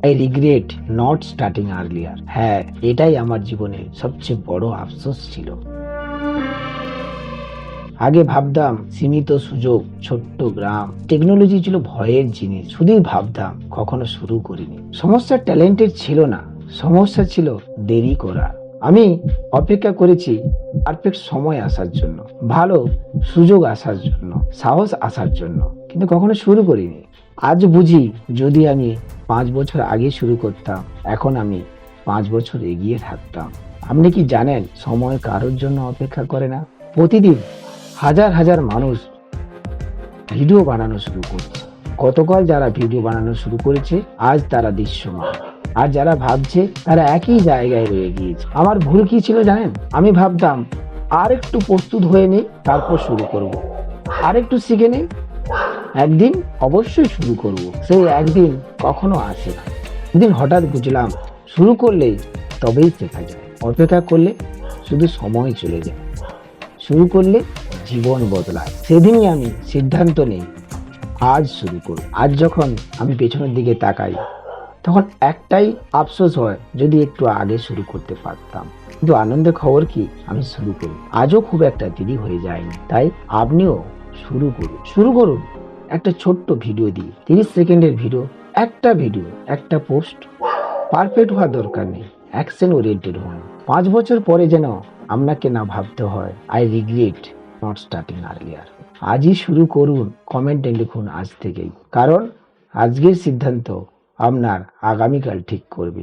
I regret not starting earlier. হ্যাঁ, এটাই আমার জীবনের সবচেয়ে বড় আফসোস ছিল। আগে ভাবতাম সীমিত সুযোগ, ছোট্ট গ্রাম, টেকনোলজি ছিল ভয়ের জিনিস। শুধুই ভাবতাম, কখনো শুরু করিনি। সমস্যা ট্যালেন্টেড ছিল না, সমস্যা ছিল দেরি করা। আমি অপেক্ষা করেছি পারফেক্ট সময় আসার জন্য, ভালো সুযোগ আসার জন্য, সাহস আসার জন্য, কিন্তু কখনো শুরু করিনি। আজ বুঝি, যদি আমি 5 বছর আগে শুরু করতাম, এখন আমি 5 বছর এগিয়ে থাকতাম। আপনি কি জানেন, সময় কারোর জন্য অপেক্ষা করে না? প্রতিদিন হাজার হাজার মানুষ ভিডিও বানানো শুরু করছে। গতকাল যারা ভিডিও বানানো শুরু করেছে, আজ তারা দৃশ্যমান। আর যারা ভাবছে, তারা একই জায়গায় রয়ে গিয়েছে। আমার ভুল কি ছিল জানেন? আমি ভাবতাম আর একটু প্রস্তুত হয়ে নেই, তারপর শুরু করব। আর একটু শিখে নেই, একদিন অবশ্যই শুরু করব। সেই একদিন কখনো আসে না। একদিন হঠাৎ বুঝলাম, শুরু করলে তবেই শেখা যায়। অপেক্ষা করলে শুধু সময় চলে যায়। শুরু করলে জীবন বদলায়। সেদিনই আমি সিদ্ধান্ত নিই, আজ শুরু করব। আজ যখন আমি পেছনের দিকে তাকাই, তখন একটাই আফসোস হয়, যদি একটু আগে শুরু করতে পারতাম। কিন্তু আনন্দের খবর কি, আমি শুরু করি। আজও খুব একটা দেরি হয়ে যায়নি। তাই আপনিও শুরু করুন। শুরু করুন একটা ছোট্ট ভিডিও দিয়ে, 30 সেকেন্ডের ভিডিও। একটা ভিডিও, একটা পোস্ট। পারফেক্ট হওয়ার দরকার নেই, অ্যাকশন ওরিয়েন্টেড হন। 5 বছর পরে যেন আপনাকে না ভাবতে হয়, I regret not starting earlier. আজই শুরু করুন, কমেন্টে লিখুন আজ থেকেই। কারণ আজকের সিদ্ধান্ত আপনার আগামীকাল ঠিক করবে।